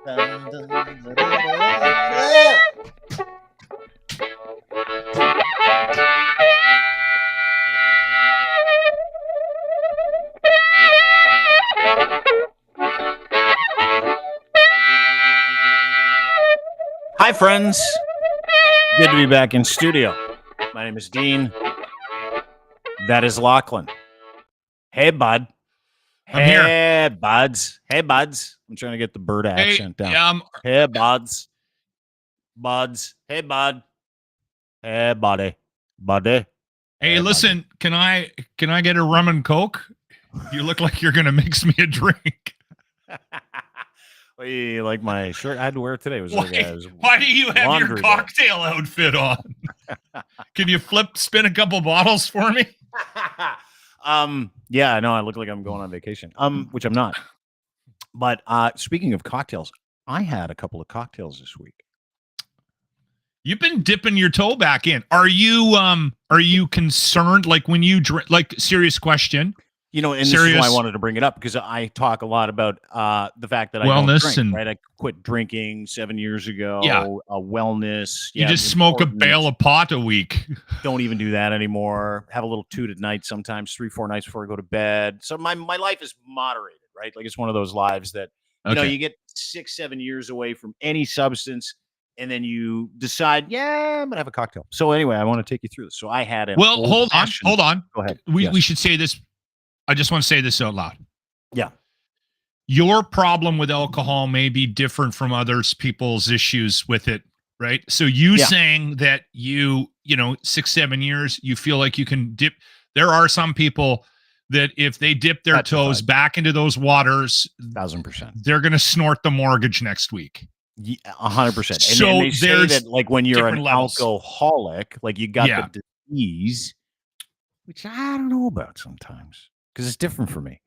Dun, dun, dun, dun, dun. Hi, friends. Good to be back in studio. My name is Dean. That is Lachlan. Hey, bud. I'm here. Hey, buds. Hey, buds. I'm trying to get the bird accent down. Hey, buds. Buds. Hey, bud. Hey, buddy. Buddy. Hey, listen, buddy. Can I get a rum and coke? You look like you're gonna mix me a drink. Well, you like my shirt? I had to wear it today. It was why do you have your cocktail outfit on? Can you spin a couple bottles for me? Yeah, I know. I look like I'm going on vacation. Which I'm not. But speaking of cocktails, I had a couple of cocktails this week. You've been dipping your toe back in. Are you concerned? Like when you drink? Like, serious question. You know, and this is why I wanted to bring it up, because I talk a lot about the fact that wellness I don't drink, right? I quit drinking 7 years ago. Yeah. Wellness. You just smoke a bale of pot a week. Don't even do that anymore. Have a little toot at night sometimes, 3-4 nights before I go to bed. So my life is moderated, right? Like, it's one of those lives that, you know, you get 6-7 years away from any substance, and then you decide, yeah, I'm going to have a cocktail. So anyway, I want to take you through this. So I had hold on. Go ahead. We should say this. I just want to say this out loud. Yeah. Your problem with alcohol may be different from people's issues with it, right? So saying that you know, 6-7 years, you feel like you can dip. There are some people that if they dip their toes back into those waters, 1,000%, they're going to snort the mortgage next week. 100%. So and they say that, like, when you're an levels. Alcoholic, like, you got the disease, which I don't know about sometimes, because it's different for me.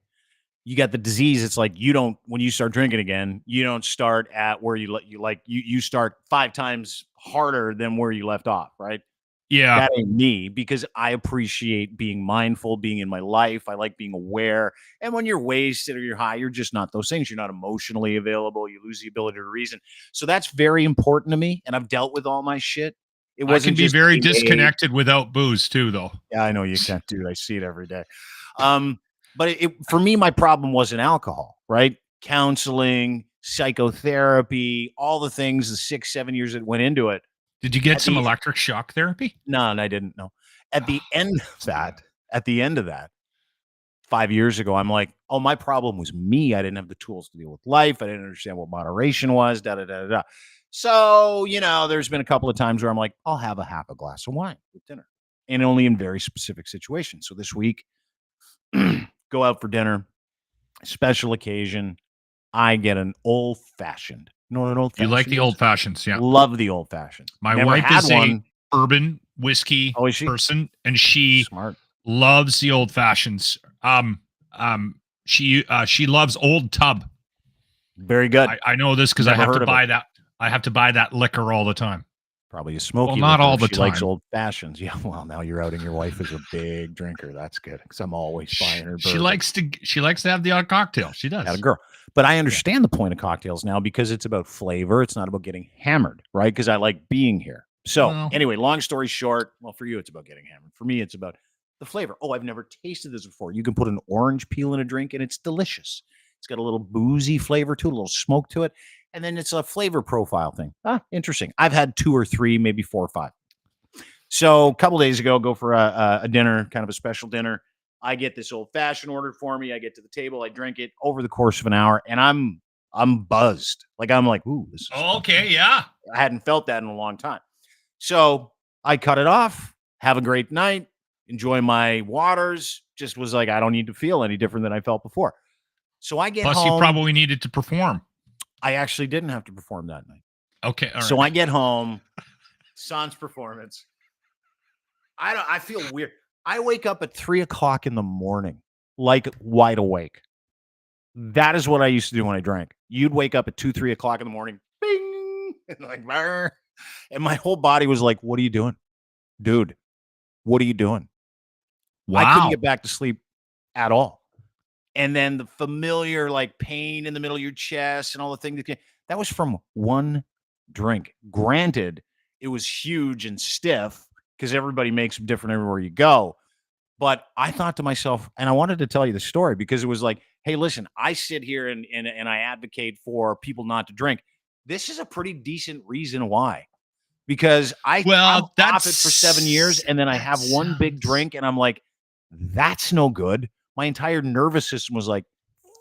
You got the disease. It's like, when you start drinking again, you don't start at where you start 5 times harder than where you left off, right? Yeah. That ain't me, because I appreciate being mindful, being in my life. I like being aware. And when you're wasted or you're high, you're just not those things. You're not emotionally available. You lose the ability to reason. So that's very important to me. And I've dealt with all my shit. It wasn't. I can be very disconnected without booze too, though. Yeah, I know you can't, dude. I see it every day. But for me, my problem wasn't alcohol, right? Counseling, psychotherapy, all the things, the 6-7 years that went into it. Did you get some electric shock therapy? No, and I didn't know. At the end of that, 5 years ago, I'm like, oh, my problem was me. I didn't have the tools to deal with life. I didn't understand what moderation was, da-da-da-da-da. So, you know, there's been a couple of times where I'm like, I'll have half a glass of wine with dinner, and only in very specific situations. So this week, go out for dinner, special occasion. I get an old fashioned. You know what an old fashioned? You like the old fashions, yeah? Love the old fashioned. My wife is a bourbon whiskey person, and she loves the old fashions. She loves Old Tub. Very good. I know this because I have to buy that. I have to buy that liquor all the time. Probably a smoky. Well, not all the time. She likes old fashions. Yeah. Well, now you're outing your wife as a big drinker. That's good, because I'm always buying her bourbon. She likes to have the odd cocktail. She does. That a girl. But I understand the point of cocktails now, because it's about flavor. It's not about getting hammered, right? Because I like being here. So anyway, long story short, well, for you, it's about getting hammered. For me, it's about the flavor. Oh, I've never tasted this before. You can put an orange peel in a drink, and it's delicious. It's got a little boozy flavor to it, a little smoke to it. And then it's a flavor profile thing. Interesting. I've had 2 or 3, maybe 4 or 5. So a couple days ago, go for a dinner, kind of a special dinner. I get this old fashioned ordered for me. I get to the table, I drink it over the course of an hour, and I'm buzzed. Like, I'm like, ooh, this is okay. Yeah. I hadn't felt that in a long time. So I cut it off, have a great night, enjoy my waters. Just was like, I don't need to feel any different than I felt before. So I get home. Plus, you probably needed to perform. I actually didn't have to perform that night. Okay. All right. So I get home, sans performance. I feel weird. I wake up at 3:00 in the morning, like wide awake. That is what I used to do when I drank. You'd wake up at 2-3 o'clock in the morning, bing, and like, brr, and my whole body was like, "What are you doing, dude? What are you doing?" Wow. I couldn't get back to sleep at all. and then the familiar like pain in the middle of your chest and all the things that was from one drink. Granted, it was huge and stiff because everybody makes them different everywhere you go. But I thought to myself, and I wanted to tell you the story because it was like, hey, listen, I sit here and I advocate for people not to drink. This is a pretty decent reason why. Because I'm off it for 7 years, and then I have one big drink, and I'm like, that's no good. My entire nervous system was like,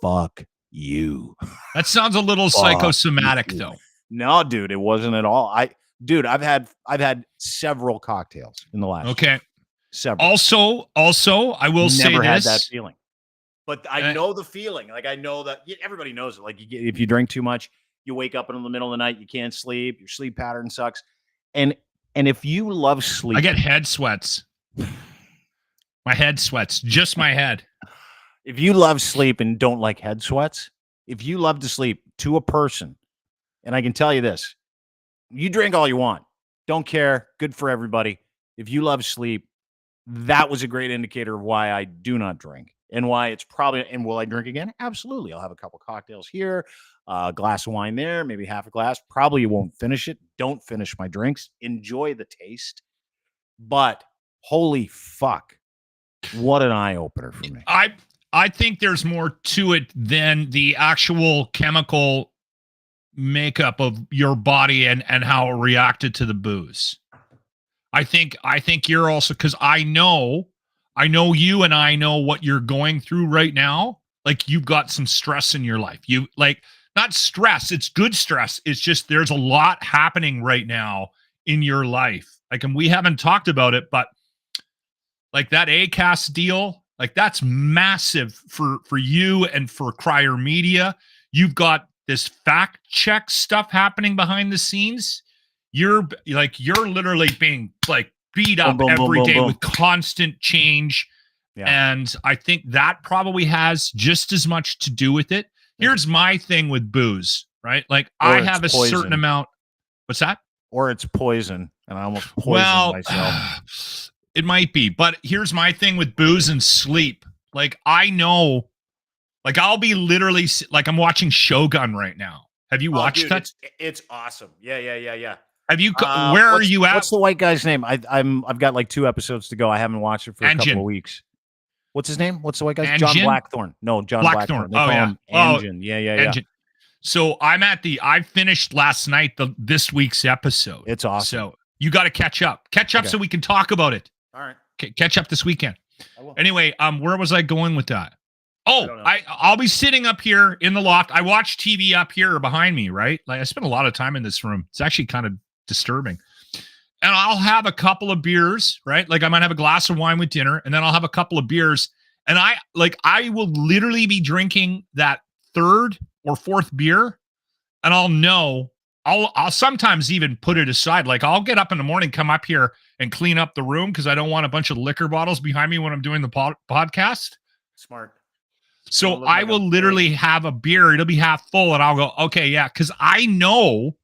fuck you. That sounds a little psychosomatic, though. No, dude, it wasn't at all. I've had several cocktails in the last Okay. Year. Several. Also, I will say never had this. that feeling. But I know the feeling. Like, I know that everybody knows it. Like, if you drink too much, you wake up in the middle of the night, you can't sleep, your sleep pattern sucks. And if you love sleep, I get head sweats. My head sweats, just my head. If you love sleep and don't like head sweats, if you love to sleep to a person, and I can tell you this, you drink all you want. Don't care. Good for everybody. If you love sleep, that was a great indicator of why I do not drink and why it's probably, and will I drink again? Absolutely. I'll have a couple cocktails here, a glass of wine there, maybe half a glass. Probably you won't finish it. Don't finish my drinks. Enjoy the taste. But holy fuck, what an eye opener for me. I think there's more to it than the actual chemical makeup of your body and how it reacted to the booze. I think you're also, because I know you, and I know what you're going through right now. Like, you've got some stress in your life. You like, not stress, it's good stress. It's just there's a lot happening right now in your life. Like, and we haven't talked about it, but like that ACAST deal, like that's massive for you and for Crier Media. You've got this fact check stuff happening behind the scenes. You're literally being like beat up every day with constant change. Yeah. And I think that probably has just as much to do with it. Here's my thing with booze, right? Like, I have a certain amount. What's that? Or it's poison, and I almost poisoned myself. It might be, but here's my thing with booze and sleep. Like, I know, like, I'll be literally like, I'm watching Shogun right now. Have you watched that? It's awesome. Yeah. Have you? Where are you at? What's the white guy's name? I've got like 2 episodes to go. I haven't watched it for a couple of weeks. What's his name? What's the white guy's? John Blackthorne. No, John Blackthorne. Oh yeah. Anjin. Yeah. So I finished last night this week's episode. It's awesome. So you got to catch up. So we can talk about it. All right. Catch up this weekend. Anyway, where was I going with that? Oh, I'll be sitting up here in the loft. I watch TV up here behind me, right? Like, I spend a lot of time in this room. It's actually kind of disturbing. And I'll have a couple of beers, right? Like, I might have a glass of wine with dinner, and then I'll have a couple of beers. And I will literally be drinking that third or fourth beer, and I'll sometimes even put it aside. Like, I'll get up in the morning, come up here and clean up the room because I don't want a bunch of liquor bottles behind me when I'm doing the podcast. Smart. So I will literally have a beer. It'll be half full, and I'll go, okay, yeah, because I know,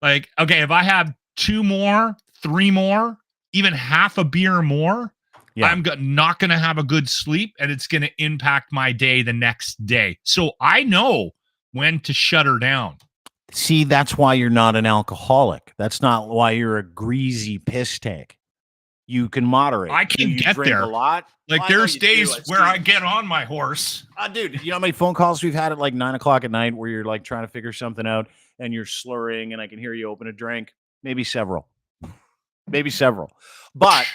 like, okay, if I have 2 more, 3 more, even half a beer more, I'm not going to have a good sleep, and it's going to impact my day the next day. So I know when to shut her down. See, that's why you're not an alcoholic. That's not why you're a greasy piss take. You can moderate. I can get there a lot. Like, there's days where I get on my horse. Dude, you know how many phone calls we've had at like 9 o'clock at night where you're like trying to figure something out and you're slurring, and I can hear you open a drink. Maybe several. But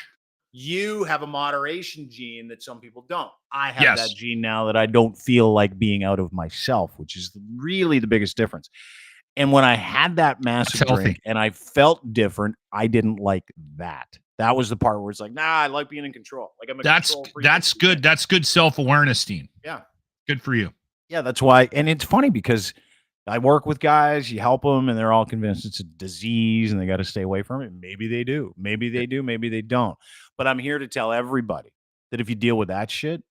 you have a moderation gene that some people don't. I have that gene now that I don't feel like being out of myself, which is really the biggest difference. And when I had that massive drink and I felt different, I didn't like that. That was the part where it's like, nah, I like being in control. Like, I'm a control freak. That's good. That's good self-awareness, Dean. Yeah. Good for you. Yeah, that's why. And it's funny because I work with guys, you help them, and they're all convinced it's a disease and they got to stay away from it. Maybe they do. Maybe they do. Maybe they don't. But I'm here to tell everybody that if you deal with that shit,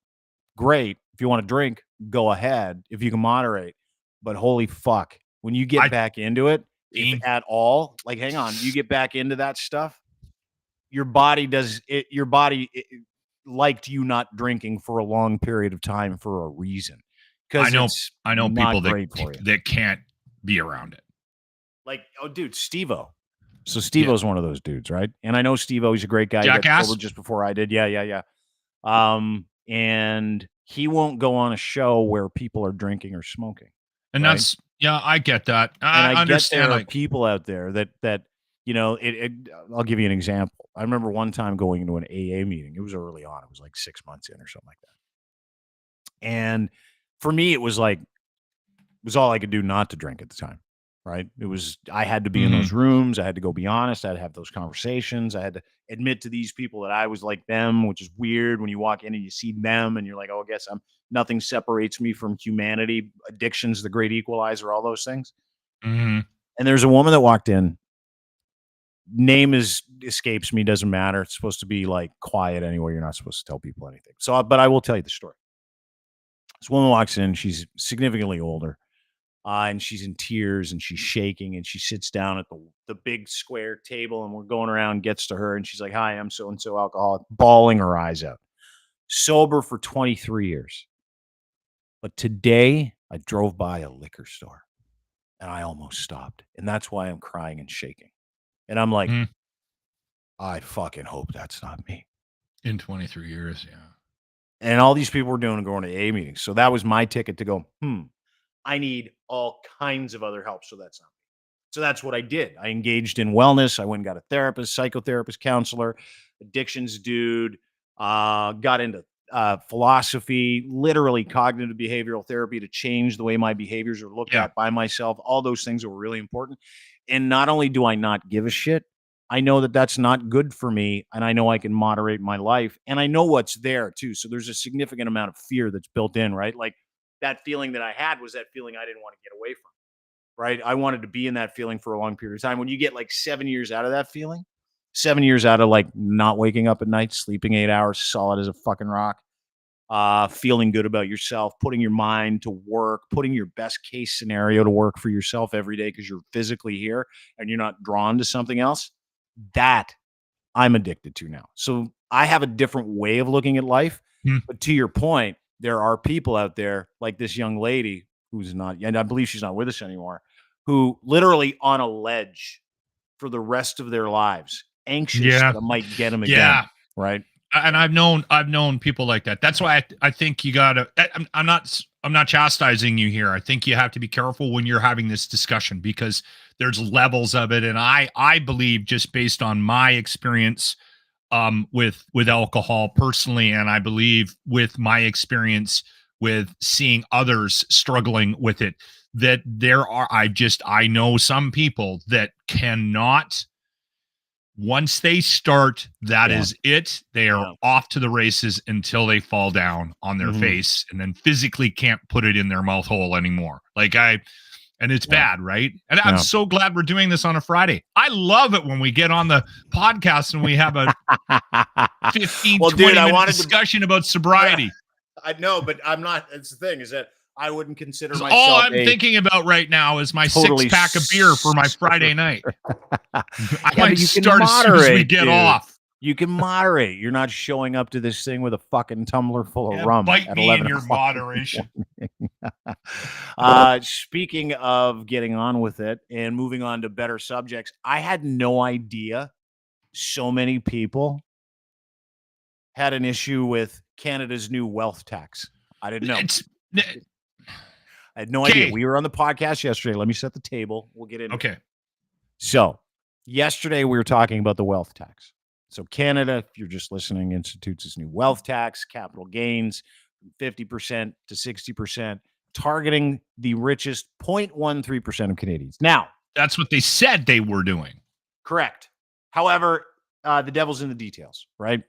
great. If you want to drink, go ahead. If you can moderate. But holy fuck, when you get back into it, if at all, like, hang on, you get back into that stuff, your body does it. Your body, liked you not drinking for a long period of time for a reason. Because I know people that that can't be around it. Like, oh, dude, Steve-O. So Steve-O's one of those dudes, right? And I know Steve-O, he's a great guy. Jackass? He got sober just before I did. Yeah. And he won't go on a show where people are drinking or smoking. And right? that's, I get that. I understand. Get there are people out there that I'll give you an example. I remember one time going into an AA meeting. It was early on. It was like 6 months in or something like that. And for me, it was all I could do not to drink at the time. Right. I had to be in those rooms. I had to go be honest. I had to have those conversations. I had to admit to these people that I was like them, which is weird when you walk in and you see them and you're like, oh, I guess nothing separates me from humanity. Addiction's the great equalizer, all those things. Mm-hmm. And there's a woman that walked in. Name escapes me. Doesn't matter. It's supposed to be like quiet anyway. You're not supposed to tell people anything. But I will tell you the story. This woman walks in. She's significantly older. And she's in tears and she's shaking and she sits down at the big square table and we're going around, gets to her and she's like, hi, I'm so-and-so alcoholic, bawling her eyes out. Sober for 23 years. But today I drove by a liquor store and I almost stopped. And that's why I'm crying and shaking. And I'm like, I fucking hope that's not me. In 23 years, yeah. And all these people were going to AA meetings. So that was my ticket to go, I need all kinds of other help. So that's not me. So that's what I did. I engaged in wellness. I went and got a therapist, psychotherapist, counselor, addictions dude, got into philosophy, literally cognitive behavioral therapy to change the way my behaviors are looked at by myself. All those things were really important. And not only do I not give a shit, I know that that's not good for me. And I know I can moderate my life. And I know what's there too. So there's a significant amount of fear that's built in, right? Like, that feeling that I had was that feeling I didn't want to get away from, right? I wanted to be in that feeling for a long period of time. When you get like 7 years out of that feeling, 7 years out of like not waking up at night, sleeping 8 hours, solid as a fucking rock, feeling good about yourself, putting your mind to work, putting your best case scenario to work for yourself every day because you're physically here and you're not drawn to something else, that I'm addicted to now. So I have a different way of looking at life. But to your point, there are people out there like this young lady who's not, and I believe she's not with us anymore, who literally on a ledge for the rest of their lives, anxious that it might get them again. Right. And I've known people like that. That's why I think you gotta, I'm not chastising you here. I think you have to be careful when you're having this discussion because there's levels of it. And I believe just based on my experience with alcohol personally, and I believe with my experience with seeing others struggling with it, that I know some people that cannot, once they start, that is it. They are off to the races until they fall down on their face and then physically can't put it in their mouth hole anymore. And it's bad, right? And I'm so glad we're doing this on a Friday. I love it when we get on the podcast and we have a 15, 20-minute discussion about sobriety. I know, but I'm not. It's the thing is that I wouldn't consider myself. All I'm thinking about right now is my totally 6-pack of beer for my Friday night. I might start as soon as we get off. You can moderate. You're not showing up to this thing with a fucking tumbler full of rum. Bite me in your moderation. Speaking of getting on with it and moving on to better subjects, I had no idea so many people had an issue with Canada's new wealth tax. I didn't know. I had no idea. We were on the podcast yesterday. Let me set the table. We'll get into it. So yesterday we were talking about the wealth tax. So Canada, if you're just listening, institutes its new wealth tax, capital gains, from 50% to 60%, targeting the richest 0.13% of Canadians. Now, that's what they said they were doing. Correct. However, the devil's in the details, right?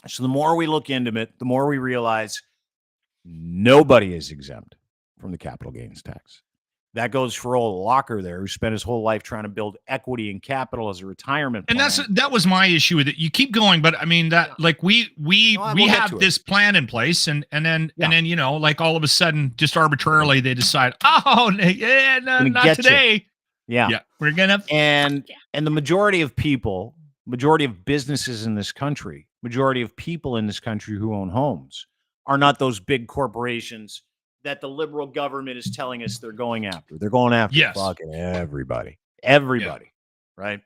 So the more we look into it, the more we realize nobody is exempt from the capital gains tax. That goes for old Locker there, who spent his whole life trying to build equity and capital as a retirement plan. And that was my issue with it. You keep going, but I mean that like we have this plan in place, and then like all of a sudden, just arbitrarily they decide, not today. We're gonna and the majority of people, majority of businesses in this country majority of people in this country who own homes are not those big corporations that the liberal government is telling us they're going after. They're going after fucking everybody. Everybody. Yeah. Right?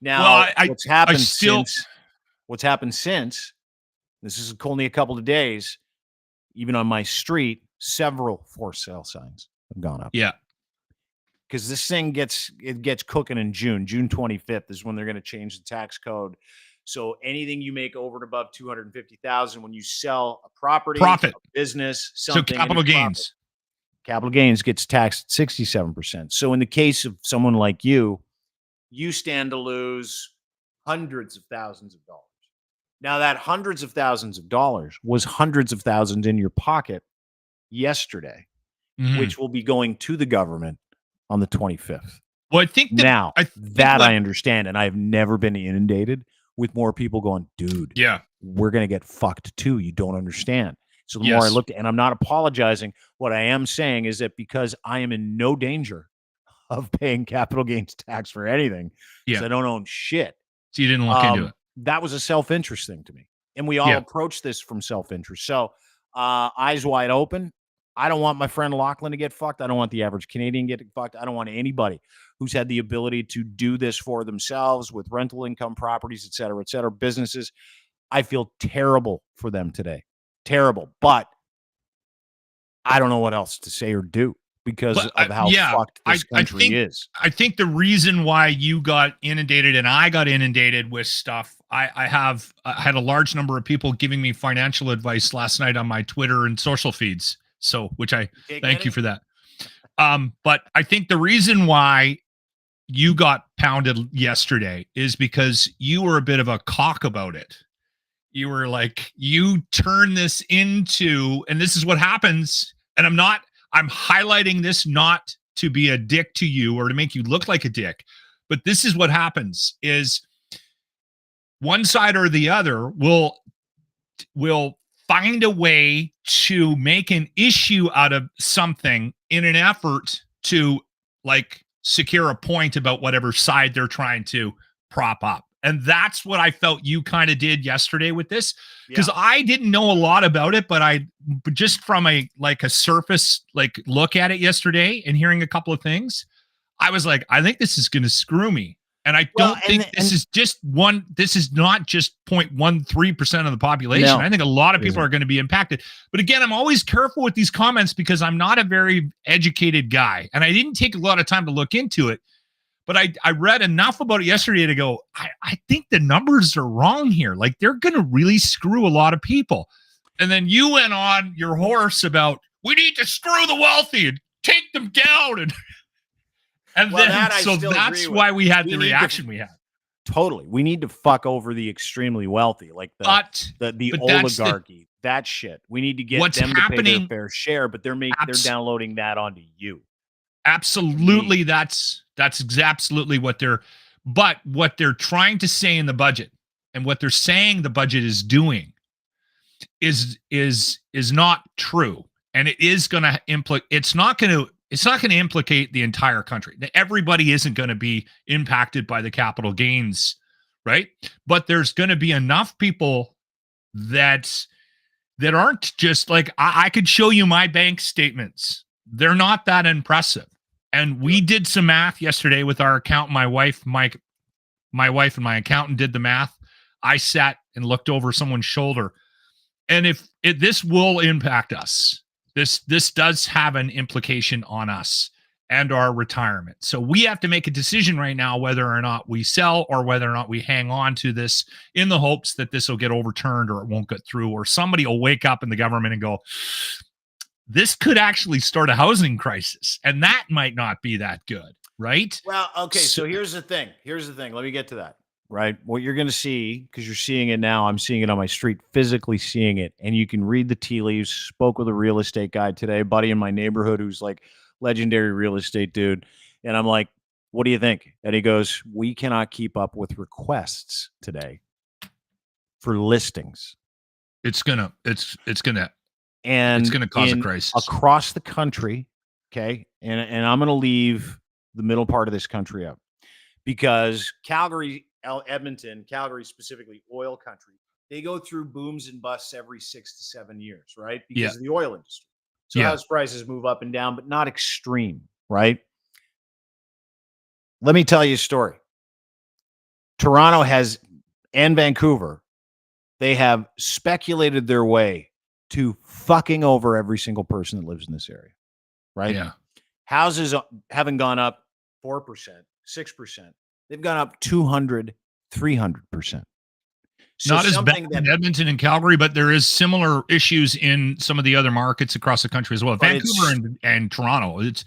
Now, what's happened since, this is only a couple of days, even on my street, several for sale signs have gone up. Yeah. Because this thing gets cooking in June 25th is when they're going to change the tax code. So anything you make over and above 250,000 when you sell a property, a business, something, so capital gains gets taxed 67%. So in the case of someone like you stand to lose hundreds of thousands of dollars. Now that hundreds of thousands of dollars was hundreds of thousands in your pocket yesterday, which will be going to the government on the 25th. Well, I think I understand, and I've never been inundated with more people going, dude, we're going to get fucked too. You don't understand. So the more I looked, and I'm not apologizing, what I am saying is that because I am in no danger of paying capital gains tax for anything, because I don't own shit. So you didn't look into it. That was a self-interest thing to me. And we all approach this from self-interest. So eyes wide open. I don't want my friend Lachlan to get fucked. I don't want the average Canadian getting fucked. I don't want anybody who's had the ability to do this for themselves with rental income properties, et cetera, businesses. I feel terrible for them today. Terrible. But I don't know what else to say or do because of how fucked this country is. I think the reason why you got inundated and I got inundated with stuff, I had a large number of people giving me financial advice last night on my Twitter and social feeds. So, which I thank you for that. But I think the reason why you got pounded yesterday is because you were a bit of a cock about it. You were like, you turn this into, and this is what happens. And I'm highlighting this not to be a dick to you or to make you look like a dick, but this is what happens is one side or the other will find a way to make an issue out of something in an effort to like secure a point about whatever side they're trying to prop up. And that's what I felt you kind of did yesterday with this, because I didn't know a lot about it, but just from a surface look at it yesterday and hearing a couple of things, I was like, I think this is going to screw me. And I don't think this is not just 0.13% of the population. No, I think a lot of people are going to be impacted. But again, I'm always careful with these comments because I'm not a very educated guy. And I didn't take a lot of time to look into it. But I read enough about it yesterday to go, I think the numbers are wrong here. Like, they're going to really screw a lot of people. And then you went on your horse about, we need to screw the wealthy and take them down. And well, that's why we had the reaction we had. Totally. We need to fuck over the extremely wealthy, like the oligarchy, that shit. We need to get them to pay their fair share, but they're downloading that onto you. Absolutely. That's absolutely what they're trying to say in the budget, and what they're saying the budget is doing is not true. And it is going to it's not going to implicate the entire country. Everybody isn't going to be impacted by the capital gains, right? But there's going to be enough people that aren't just like, I could show you my bank statements. They're not that impressive. And we did some math yesterday with our accountant. My wife and my accountant did the math. I sat and looked over someone's shoulder. And this will impact us. This does have an implication on us and our retirement. So we have to make a decision right now whether or not we sell or whether or not we hang on to this in the hopes that this will get overturned or it won't get through, or somebody will wake up in the government and go, this could actually start a housing crisis, and that might not be that good, right? Well, okay, so here's the thing. Let me get to that. Right? What you're going to see, because you're seeing it now, I'm seeing it on my street, physically seeing it, and you can read the tea leaves. Spoke with a real estate guy today, a buddy in my neighborhood who's like legendary real estate dude, and I'm like, what do you think? And he goes, we cannot keep up with requests today for listings. It's gonna cause a crisis across the country. Okay, and I'm going to leave the middle part of this country out, because Calgary, Edmonton, Calgary specifically, oil country, they go through booms and busts every 6 to 7 years, right? Because Yeah. of the oil industry. So Yeah. house prices move up and down, but not extreme, right? Let me tell you a story. Toronto has, and Vancouver, they have speculated their way to fucking over every single person that lives in this area, right? Yeah. Houses haven't gone up 4%, 6%. They've gone up 200, 300%. So not as bad something in that Edmonton and Calgary, but there is similar issues in some of the other markets across the country as well. But Vancouver and Toronto. it's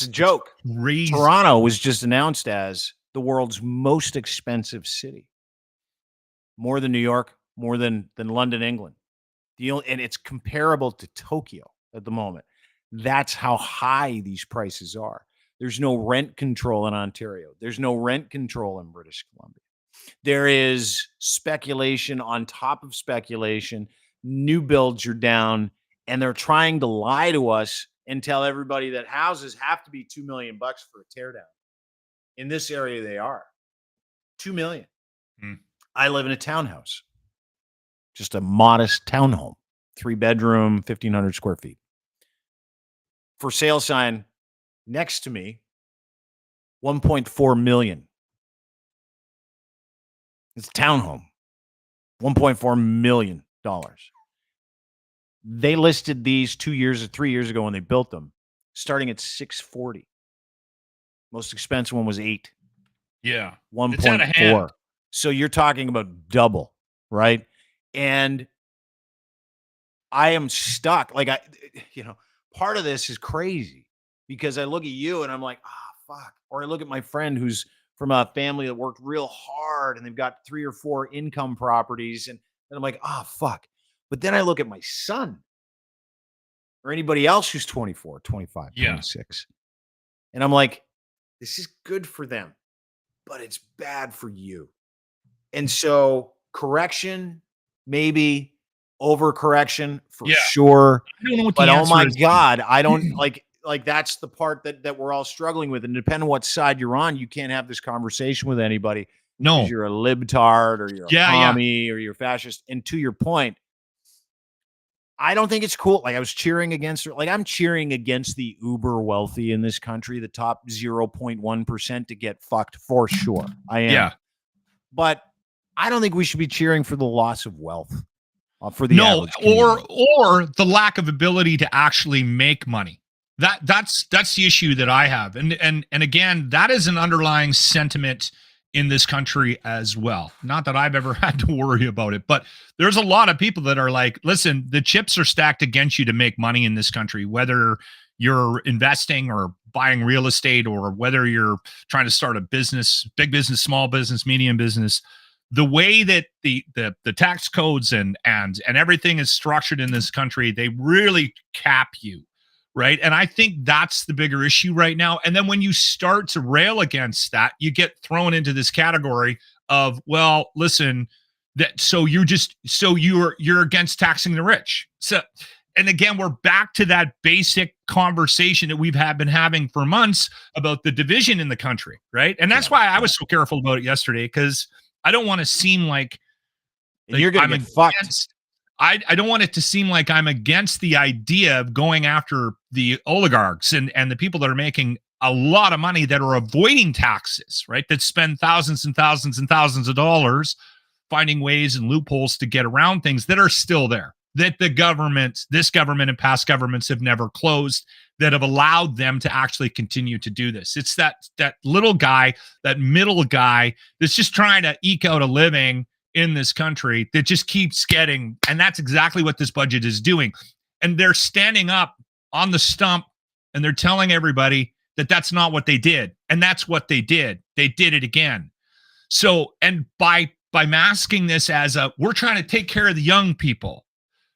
a joke. Crazy. Toronto was just announced as the world's most expensive city. More than New York, more than London, England. And it's comparable to Tokyo at the moment. That's how high these prices are. There's no rent control in Ontario. There's no rent control in British Columbia. There is speculation on top of speculation. New builds are down, and they're trying to lie to us and tell everybody that houses have to be $2 million for a teardown. In this area, they are $2 million. I live in a townhouse, just a modest townhome, 3-bedroom, 1,500 square feet. For sale sign next to me, $1.4 million. It's a townhome, $1.4 million. They listed these 2 years or 3 years ago when they built them, starting at $640. Most expensive one was $8. Yeah, 1.4. So you're talking about double, right? And I am stuck. Like part of this is crazy because I look at you and I'm like, fuck. Or I look at my friend who's from a family that worked real hard and they've got 3 or 4 income properties. And I'm like, fuck. But then I look at my son or anybody else who's 24, 25, 26. And I'm like, this is good for them, but it's bad for you. And so correction, maybe overcorrection for sure. I don't know what but oh my God, I don't like that's the part that we're all struggling with. And depending on what side you're on, you can't have this conversation with anybody. No, you're a libtard or you're a commie or you're fascist. And to your point, I don't think it's cool. Like I was cheering against her. Like I'm cheering against the uber wealthy in this country, the top 0.1% to get fucked for sure. I am. Yeah. But I don't think we should be cheering for the loss of wealth for the average community. or the lack of ability to actually make money. That's the issue that I have. And again, that is an underlying sentiment in this country as well. Not that I've ever had to worry about it, but there's a lot of people that are like, listen, the chips are stacked against you to make money in this country, whether you're investing or buying real estate or whether you're trying to start a business, big business, small business, medium business. The way that the tax codes and everything is structured in this country, they really cap you, right? And I think that's the bigger issue right now. And then when you start to rail against that, you get thrown into this category of, well, listen, you're against taxing the rich. So, and again, we're back to that basic conversation that we've been having for months about the division in the country, right? And that's why I was so careful about it yesterday, because I don't want to seem like you're going to get fucked. I don't want it to seem like I'm against the idea of going after the oligarchs and the people that are making a lot of money that are avoiding taxes, right? That spend thousands and thousands and thousands of dollars finding ways and loopholes to get around things that are still there, that this government and past governments have never closed, that have allowed them to actually continue to do this. It's that little guy, that middle guy that's just trying to eke out a living in this country that just keeps getting, and that's exactly what this budget is doing. And they're standing up on the stump and they're telling everybody that that's not what they did. And that's what they did. They did it again. So, and by masking this as we're trying to take care of the young people,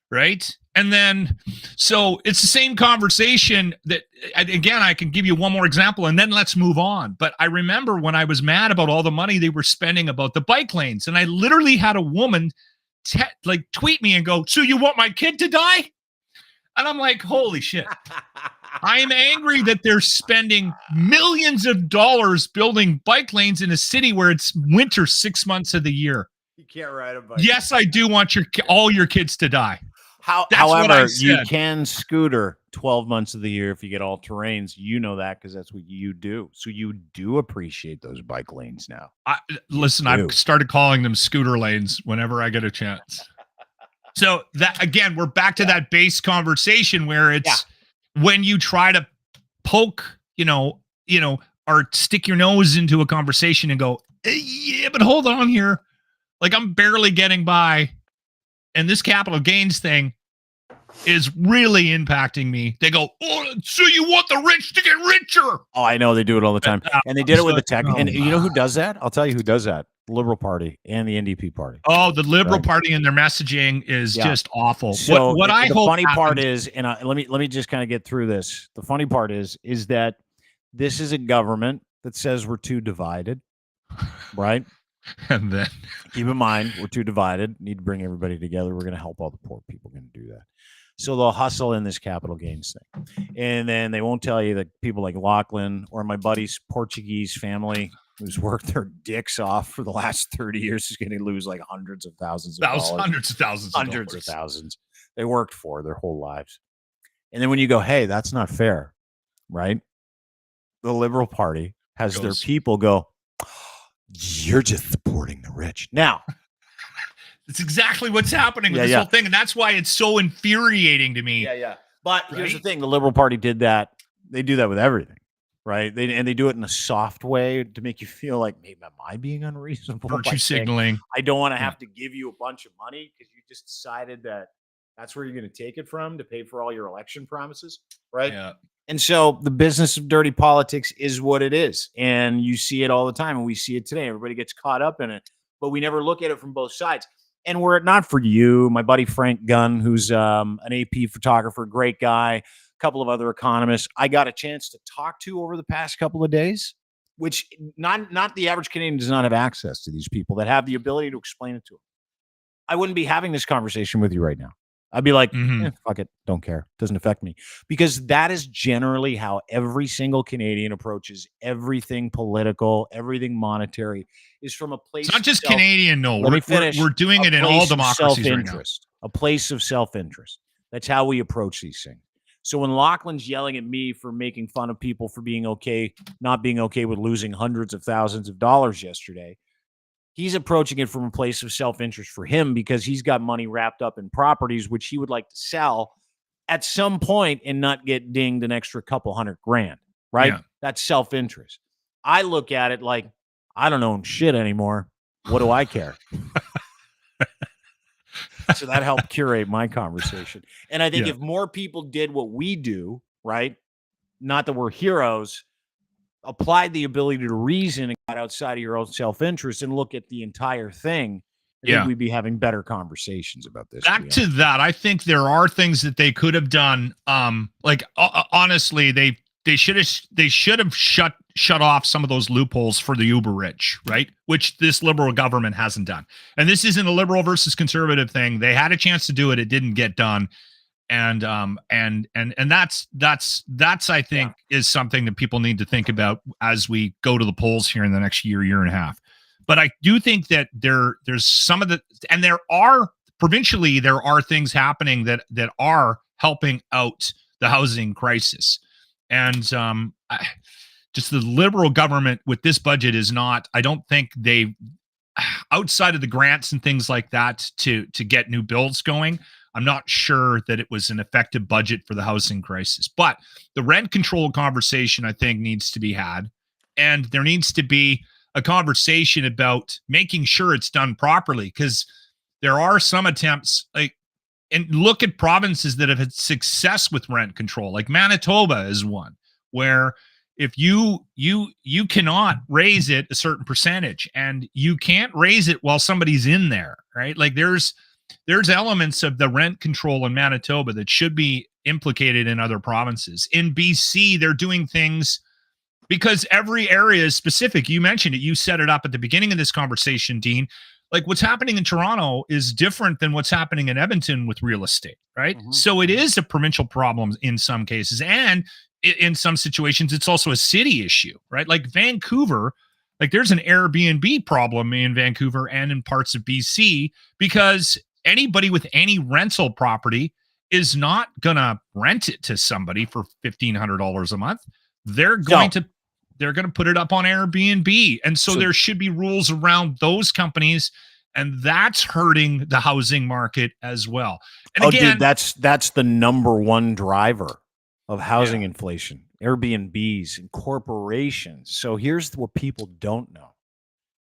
right? And then, so it's the same conversation that, again, I can give you one more example and then let's move on. But I remember when I was mad about all the money they were spending about the bike lanes, and I literally had a woman tweet me and go, so you want my kid to die? And I'm like, holy shit. I'm angry that they're spending millions of dollars building bike lanes in a city where it's winter 6 months of the year. You can't ride a bike. Yes, I do want all your kids to die. However, you can scooter 12 months of the year if you get all terrains. You know that because that's what you do. So you do appreciate those bike lanes now. Listen, I've started calling them scooter lanes whenever I get a chance. So that again, we're back to that base conversation where it's when you try to poke, or stick your nose into a conversation and go, yeah, but hold on here. Like I'm barely getting by. And this capital gains thing is really impacting me. They go, oh, so you want the rich to get richer? Oh, I know they do it all the time. And they did it with the tech. And you know who does that? I'll tell you who does that. The Liberal Party and the NDP Party. Oh, the Liberal Party and their messaging is just awful. So what I hope funny part is, and let me just kind of get through this. The funny part is that this is a government that says we're too divided, right? And then keep in mind, we're too divided. Need to bring everybody together. We're going to help all the poor people. Going to do that. So they'll hustle in this capital gains thing. And then they won't tell you that people like Lachlan or my buddy's Portuguese family who's worked their dicks off for the last 30 years is going to lose like hundreds of thousands of dollars. Hundreds of thousands. They worked for their whole lives. And then when you go, hey, that's not fair, right? The Liberal Party has their people go, you're just supporting the rich. Now, it's exactly what's happening with this whole thing. And that's why it's so infuriating to me. Yeah. But here's the thing. The Liberal Party did that. They do that with everything, right? They do it in a soft way to make you feel like, maybe am I being unreasonable? Virtue signaling. I don't want to have to give you a bunch of money because you just decided that that's where you're going to take it from to pay for all your election promises, right? Yeah. And so the business of dirty politics is what it is. And you see it all the time. And we see it today. Everybody gets caught up in it. But we never look at it from both sides. And were it not for you, my buddy Frank Gunn, who's an AP photographer, great guy, a couple of other economists, I got a chance to talk to over the past couple of days, which not the average Canadian does not have access to these people that have the ability to explain it to them. I wouldn't be having this conversation with you right now. I'd be like, fuck it, don't care. Doesn't affect me. Because that is generally how every single Canadian approaches everything political, everything monetary, is from a place. It's not just Canadian, no. Let me finish. We're doing it in all democracies right now. A place of self-interest. That's how we approach these things. So when Lachlan's yelling at me for making fun of people for being okay, not being okay with losing hundreds of thousands of dollars yesterday, he's approaching it from a place of self-interest for him because he's got money wrapped up in properties, which he would like to sell at some point and not get dinged an extra couple $100,000, right? Yeah. That's self-interest. I look at it like, I don't own shit anymore. What do I care? So that helped curate my conversation. And I think if more people did what we do, right? Not that we're heroes, applied the ability to reason and got outside of your own self-interest and look at the entire thing, I think we'd be having better conversations about this. Back to that, I think there are things that they could have done. Honestly, they should have shut off some of those loopholes for the uber rich, right? Which this Liberal government hasn't done. And this isn't a Liberal versus conservative thing. They had a chance to do it. It didn't get done. And that's I think is something that people need to think about as we go to the polls here in the next year and a half. But I do think that there's some of the, and there are provincially, there are things happening that are helping out the housing crisis. And just the Liberal government with this budget is not, I don't think they, outside of the grants and things like that to get new builds going, I'm not sure that it was an effective budget for the housing crisis. But the rent control conversation, I think, needs to be had. And there needs to be a conversation about making sure it's done properly, because there are some attempts, and look at provinces that have had success with rent control. Like Manitoba is one where if you cannot raise it a certain percentage, and you can't raise it while somebody's in there, right? Like there's elements of the rent control in Manitoba that should be implicated in other provinces. In BC, they're doing things because every area is specific. You mentioned it. You set it up at the beginning of this conversation, Dean. Like what's happening in Toronto is different than what's happening in Edmonton with real estate, right? Mm-hmm. So it is a provincial problem in some cases. And in some situations, it's also a city issue, right? Like Vancouver Like there's an Airbnb problem in Vancouver and in parts of BC because anybody with any rental property is not going to rent it to somebody for $1,500 a month. They're going to put it up on Airbnb. And so there should be rules around those companies, and that's hurting the housing market as well. And again, dude, that's the number one driver of housing inflation. Airbnbs and corporations. So here's what people don't know.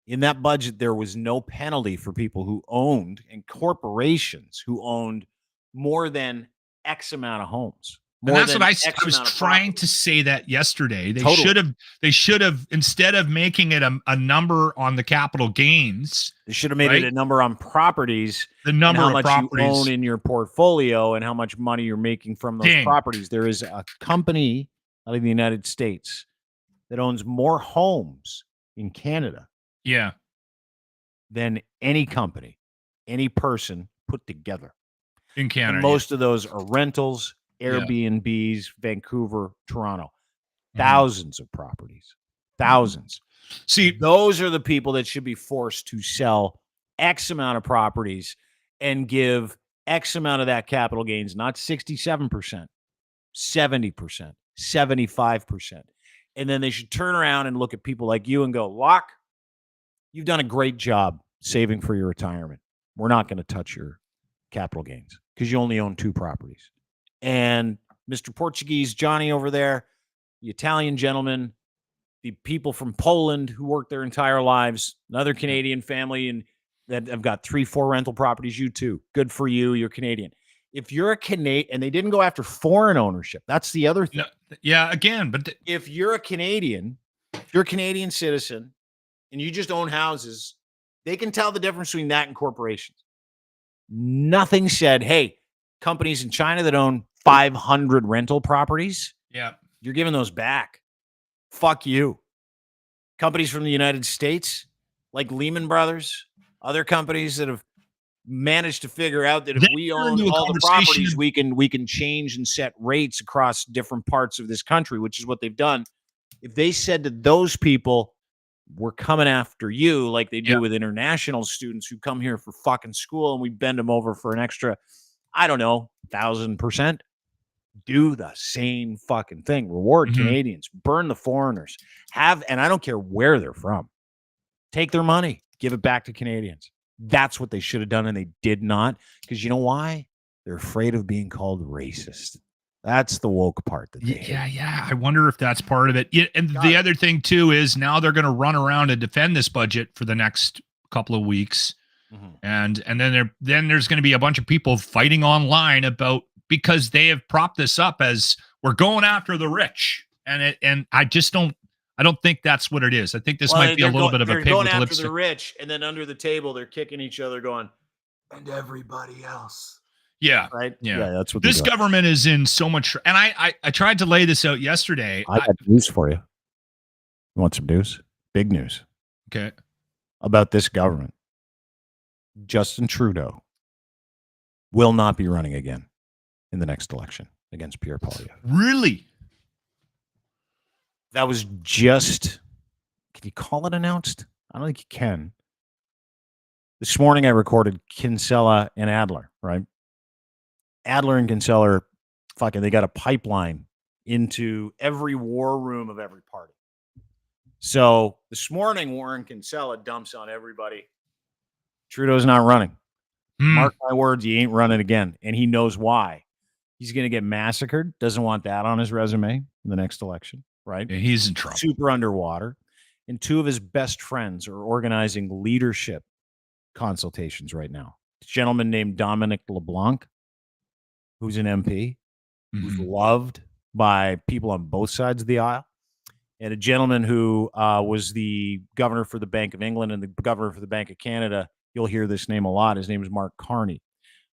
In that budget, there was no penalty for people who owned and corporations who owned more than X amount of homes. And that's what I was trying to say that yesterday. They should have, instead of making it a number on the capital gains, they should have made it a number on properties, the number of properties you own in your portfolio and how much money you're making from those properties. There is a company out of the United States that owns more homes in Canada than any company, any person put together in Canada. And most of those are rentals, Airbnbs, Vancouver, Toronto. Thousands of properties. Thousands. See, those are the people that should be forced to sell X amount of properties and give X amount of that capital gains, not 67%, 70%, 75%. And then they should turn around and look at people like you and go, Loc, you've done a great job saving for your retirement. We're not going to touch your capital gains because you only own 2 properties. And Mr. Portuguese Johnny over there, the Italian gentleman, the people from Poland who worked their entire lives, another Canadian family and that have got 3-4 rental properties, you too. Good for you. You're Canadian. If you're a Canadian, and they didn't go after foreign ownership. That's the other thing. No, again, but if you're a Canadian, if you're a Canadian citizen and you just own houses, they can tell the difference between that and corporations. Nothing said, hey, companies in China that own 500 rental properties, you're giving those back. Fuck you. Companies from the United States, like Lehman Brothers, other companies that have managed to figure out that if we own all the properties, we can change and set rates across different parts of this country, which is what they've done. If they said to those people, we're coming after you, like they do with international students who come here for fucking school, and we bend them over for an extra, I don't know, 1,000%. Do the same fucking thing. Reward Canadians, burn the foreigners, and I don't care where they're from. Take their money, give it back to Canadians. That's what they should have done, and they did not. Because you know why? They're afraid of being called racist. That's the woke part. That they hate. I wonder if that's part of it. And the other thing too is now they're going to run around and defend this budget for the next couple of weeks, and then there's going to be a bunch of people fighting online because they have propped this up as we're going after the rich, and I don't think that's what it is. I think this might be a little bit of a pig with lipstick. They're going after the rich, and then under the table they're kicking each other, going, and everybody else. Yeah. Right. Yeah. That's what this government is in so much. And I tried to lay this out yesterday. I got news for you. You want some news? Big news. Okay. About this government. Justin Trudeau will not be running again in the next election against Pierre Poilievre. Really? That was just, can you call it announced? I don't think you can. This morning I recorded Kinsella and Adler, right? Adler and Kinsella, they got a pipeline into every war room of every party. So this morning, Warren Kinsella dumps on everybody. Trudeau's not running. Mark my words, he ain't running again. And he knows why. He's going to get massacred. Doesn't want that on his resume in the next election, right? Yeah, he's in trouble. Super underwater. And 2 of his best friends are organizing leadership consultations right now. A gentleman named Domenc Leblanc, who's an MP, who's loved by people on both sides of the aisle, and a gentleman who was the governor for the Bank of England and the governor for the Bank of Canada. You'll hear this name a lot. His name is Mark Carney.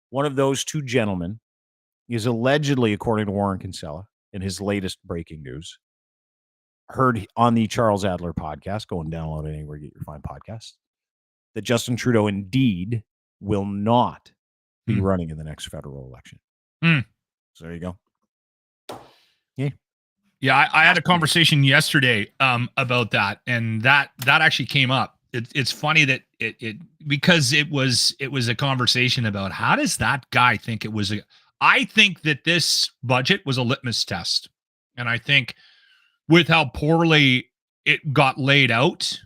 One of those 2 gentlemen is allegedly, according to Warren Kinsella, in his latest breaking news, heard on the Charles Adler podcast, go and download it anywhere you get your fine podcasts, that Justin Trudeau indeed will not be running in the next federal election. So there you go. Yeah. Yeah, I had a conversation yesterday about that, and that actually came up. It's funny that it because it was a conversation about how does that guy think it was I think that this budget was a litmus test, and I think with how poorly it got laid out,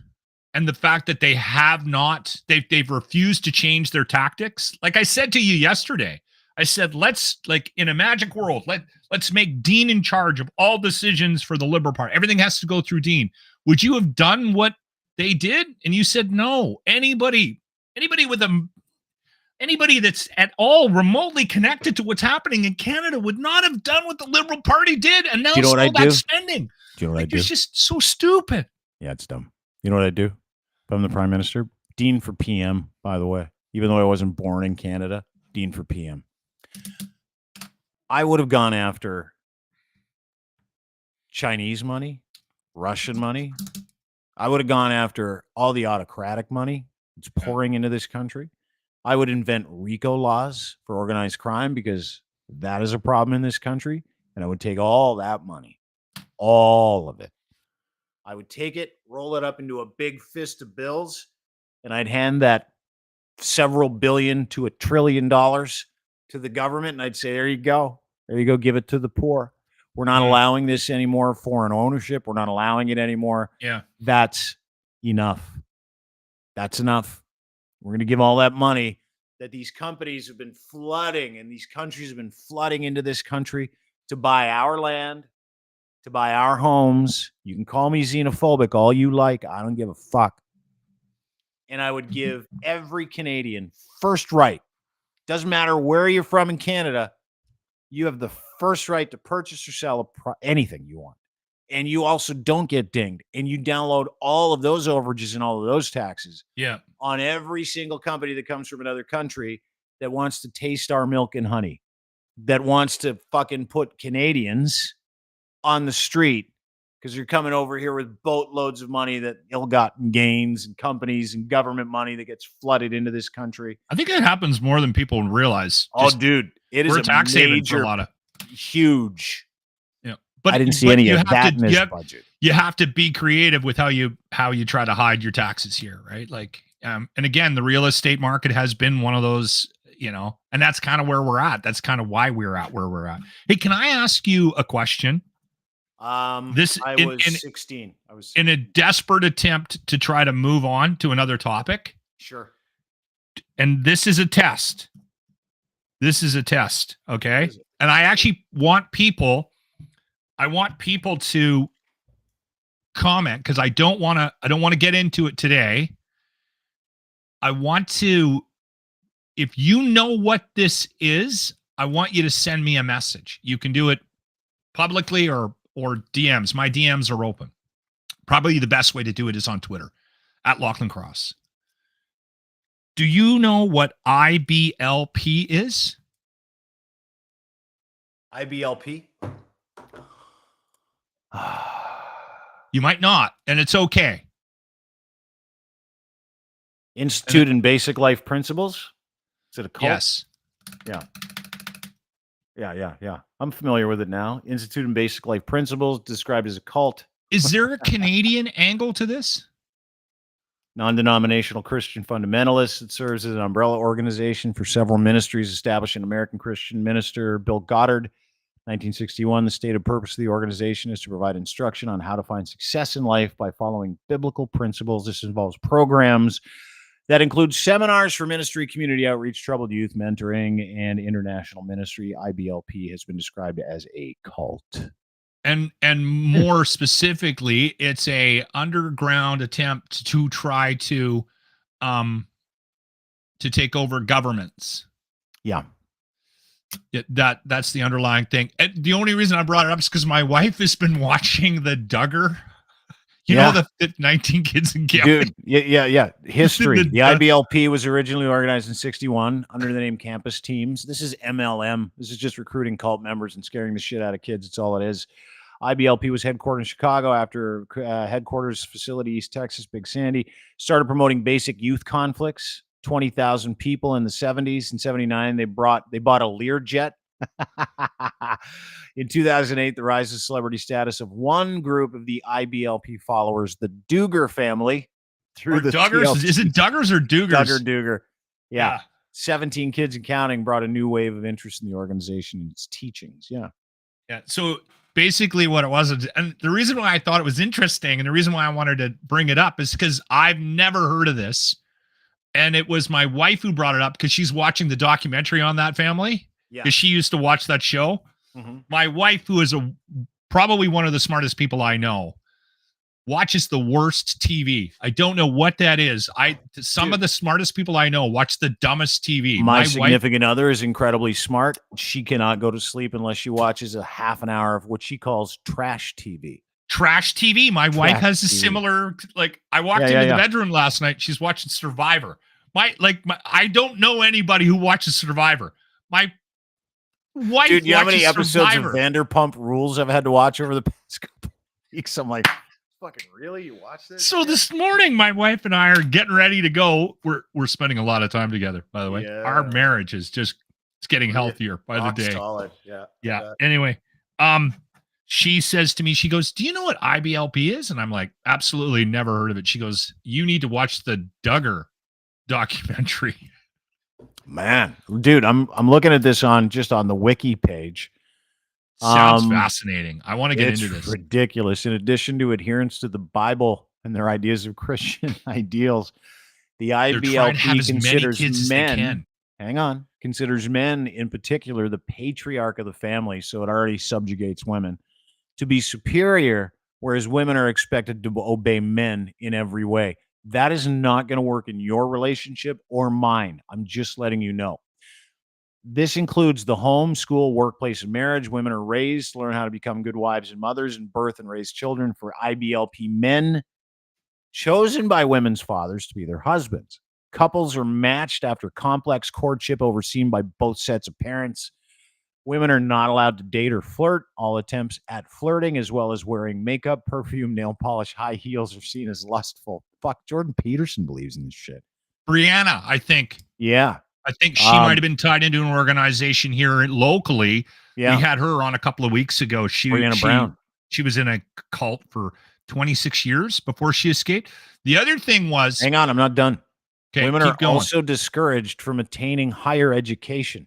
and the fact that they have not they've refused to change their tactics. Like I said to you yesterday, I said let's, like, in a magic world, let's make Dean in charge of all decisions for the Liberal Party. Everything has to go through Dean. Would you have done what they did? And you said no. Anybody that's at all remotely connected to what's happening in Canada would not have done what the Liberal Party did. And now all that spending. Do you know what I do? It's just so stupid. Yeah, it's dumb. You know what I do? If I'm the Prime Minister, Dean for PM, by the way, even though I wasn't born in Canada, Dean for PM. I would have gone after Chinese money, Russian money. I would have gone after all the autocratic money that's pouring into this country. I would invent RICO laws for organized crime because that is a problem in this country. And I would take all that money, all of it. I would take it, roll it up into a big fist of bills, and I'd hand that several billion to $1 trillion to the government. And I'd say, there you go. There you go. Give it to the poor. We're not allowing this anymore. Foreign ownership. We're not allowing it anymore. Yeah. That's enough. That's enough. We're going to give all that money that these companies have been flooding, and these countries have been flooding into this country to buy our land, to buy our homes. You can call me xenophobic all you like. I don't give a fuck. And I would give every Canadian first right. Doesn't matter where you're from in Canada. You have the first right to purchase or sell anything you want. And you also don't get dinged. And you download all of those overages and all of those taxes on every single company that comes from another country that wants to taste our milk and honey, that wants to fucking put Canadians on the street because you're coming over here with boatloads of money, that ill-gotten gains, and companies and government money that gets flooded into this country. I think that happens more than people realize. Dude, it is a tax haven for a lot of huge. Yeah, but I didn't see any of that in this budget. You have to be creative with how you try to hide your taxes here, right? Like, and again, the real estate market has been one of those, and that's kind of where we're at. That's kind of why we're at where we're at. Hey, can I ask you a question? I was 16. I was 16. In a desperate attempt to try to move on to another topic. Sure. And this is a test. Okay. And I actually want people to comment, because I don't want to get into it today. I want to, if you know what this is, I want you to send me a message. You can do it publicly or DMs. My DMs are open. Probably the best way to do it is on Twitter at Loc and Cross. Do you know what IBLP is? IBLP? You might not, and it's okay. Institute in Basic Life Principles? Is it a cult? Yes. Yeah. I'm familiar with it now. Institute in Basic Life Principles, described as a cult. Is there a Canadian angle to this? Non-denominational Christian fundamentalists. It serves as an umbrella organization for several ministries established an American Christian minister, Bill Goddard, 1961. The stated purpose of the organization is to provide instruction on how to find success in life by following biblical principles. This involves programs that include seminars for ministry, community outreach, troubled youth, mentoring, and international ministry. IBLP has been described as a cult. And more specifically, it's a underground attempt to try to take over governments. Yeah. That's the underlying thing. And the only reason I brought it up is because my wife has been watching the Duggar. You know, the 19 kids in Calgary. Dude, yeah. History. The IBLP was originally organized in 1961 under the name Campus Teams. This is MLM. This is just recruiting cult members and scaring the shit out of kids. It's all it is. IBLP was headquartered in Chicago after headquarters facility, East Texas, Big Sandy. Started promoting basic youth conflicts. 20,000 people in the 70s and 79. They bought a Learjet In 2008, the rise of celebrity status of one group of the IBLP followers, the Duggar family, through Or the Duggars? TLC. Is it Duggars or Duggars? Duggar. Yeah. 17 kids and counting brought a new wave of interest in the organization and its teachings. Yeah. Yeah. So basically what it was, and the reason why I thought it was interesting and the reason why I wanted to bring it up is because I've never heard of this. And it was my wife who brought it up because she's watching the documentary on that family. Yeah. Because she used to watch that show. Mm-hmm. My wife, who is probably one of the smartest people I know, watches the worst TV. I don't know what that is. Some of the smartest people I know watch the dumbest TV. My significant other is incredibly smart. She cannot go to sleep unless she watches a half an hour of what she calls trash TV. Trash TV. My wife has a TV. Similar, like, I walked into the bedroom last night. She's watching Survivor. I don't know anybody who watches Survivor. My wife, dude, you know how many episodes Survivor. of Vanderpump Rules I've had to watch over the past couple weeks? I'm like, fucking really? You watch this? So this morning, my wife and I are getting ready to go. We're spending a lot of time together, by the way. Yeah. Our marriage is it's getting healthier by the day. Solid. Yeah. Anyway, she says to me, she goes, "Do you know what IBLP is?" And I'm like, "Absolutely never heard of it." She goes, "You need to watch the Duggar documentary." Man, dude, I'm looking at this on the wiki page. Sounds fascinating. I want to get into this. Ridiculous. In addition to adherence to the Bible and their ideas of Christian ideals, the IBLP considers men. Hang on, considers men in particular the patriarch of the family, so it already subjugates women to be superior, whereas women are expected to obey men in every way. That is not going to work in your relationship or mine. I'm just letting you know. This includes the home, school, workplace, and marriage. Women are raised to learn how to become good wives and mothers and birth and raise children. For IBLP men, chosen by women's fathers to be their husbands. Couples are matched after complex courtship overseen by both sets of parents. Women are not allowed to date or flirt. All attempts at flirting, as well as wearing makeup, perfume, nail polish, high heels, are seen as lustful. Fuck, Jordan Peterson believes in this shit. Brianna, I think. Yeah. I think she might have been tied into an organization here locally. Yeah. We had her on a couple of weeks ago. Brianna Brown. She was in a cult for 26 years before she escaped. The other thing was... Hang on, I'm not done. Okay, women are also discouraged from attaining higher education.